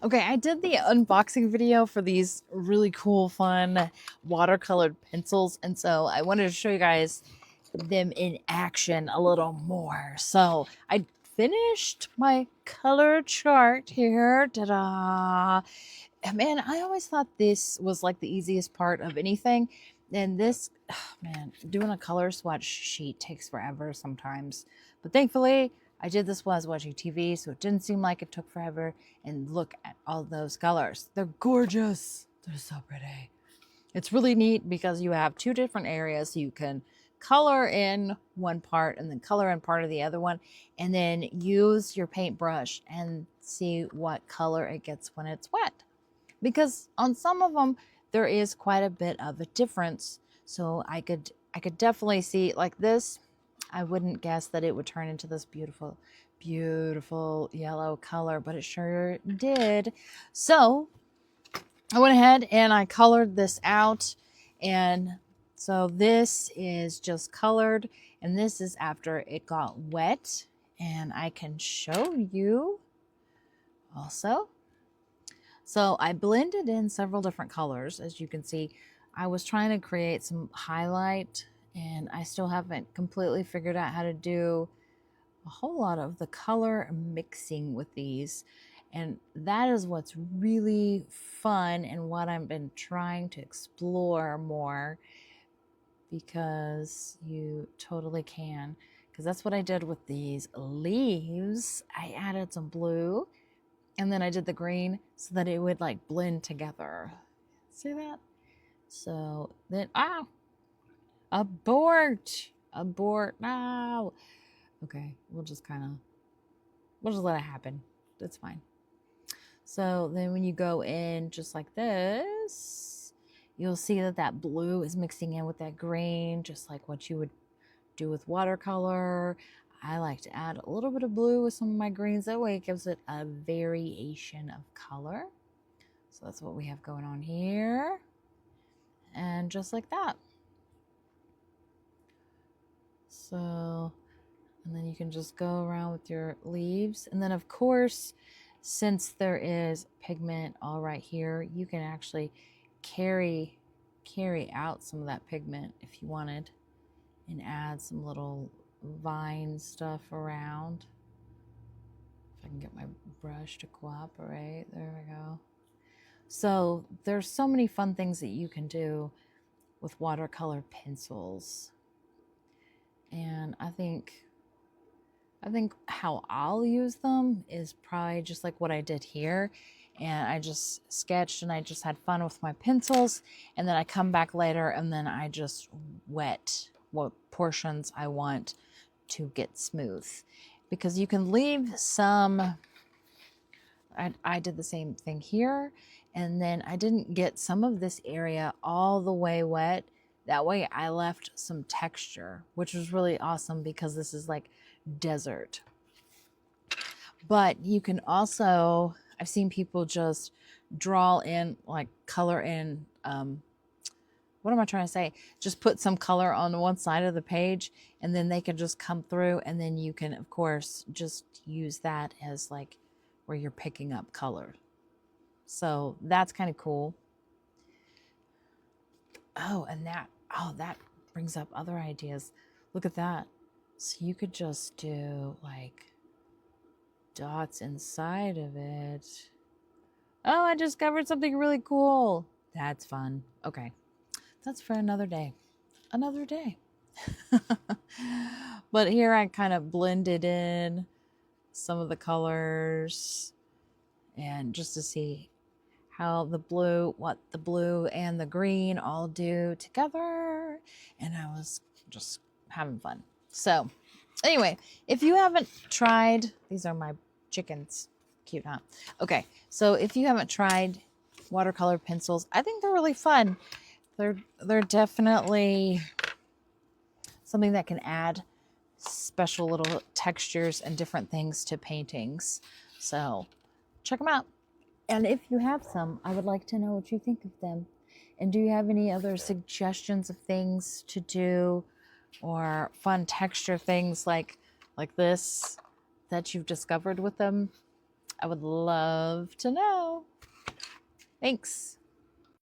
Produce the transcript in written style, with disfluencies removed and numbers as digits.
Okay, I did the unboxing video for these really cool, fun watercolored pencils, and so I wanted to show you guys them in action a little more. So I finished my color chart here. Ta-da! Man, I always thought this was like the easiest part of anything. And this, oh, man, doing a color swatch sheet takes forever sometimes. But thankfully, I did this while I was watching TV, so it didn't seem like it took forever. And look at all those colors. They're gorgeous. They're so pretty. It's really neat because you have two different areas. You can color in one part and then color in part of the other one, and then use your paintbrush and see what color it gets when it's wet. Because on some of them, there is quite a bit of a difference. So I could definitely see like this. I wouldn't guess that it would turn into this beautiful, beautiful yellow color, but it sure did. So I went ahead and I colored this out. And so this is just colored, and this is after it got wet. And I can show you also. So I blended in several different colors. As you can see, I was trying to create some highlight, and I still haven't completely figured out how to do a whole lot of the color mixing with these. And that is what's really fun and what I've been trying to explore more, because you totally can. Because that's what I did with these leaves. I added some blue, and then I did the green so that it would like blend together. See that? So then, abort, now. Okay, we'll just let it happen. That's fine. So then when you go in just like this, you'll see that that blue is mixing in with that green, just like what you would do with watercolor. I like to add a little bit of blue with some of my greens. That way it gives it a variation of color. So that's what we have going on here. And just like that. So, and then you can just go around with your leaves. And then of course, since there is pigment all right here, you can actually carry out some of that pigment if you wanted, and add some little vine stuff around. If I can get my brush to cooperate, there we go. So there's so many fun things that you can do with watercolor pencils. And I think how I'll use them is probably just like what I did here. And I just sketched and I just had fun with my pencils. And then I come back later and then I just wet what portions I want to get smooth. Because you can leave some, I did the same thing here. And then I didn't get some of this area all the way wet. That way I left some texture, which was really awesome because this is like desert. But you can also, I've seen people just draw in, like color in, what am I trying to say? Just put some color on one side of the page, and then they can just come through, and then you can, of course, just use that as like where you're picking up color. So that's kind of cool. Oh, and that brings up other ideas. Look at that. So you could just do like dots inside of it. Oh, I discovered something really cool. That's fun. Okay. That's for another day. Another day. But here I kind of blended in some of the colors, and just to see how what the blue and the green all do together. And I was just having fun. So anyway, if you haven't tried, these are my chickens. Cute, huh? Okay, so if you haven't tried watercolor pencils, I think they're really fun. They're definitely something that can add special little textures and different things to paintings. So check them out. And if you have some, I would like to know what you think of them. And do you have any other suggestions of things to do, or fun texture things like this that you've discovered with them? I would love to know. Thanks.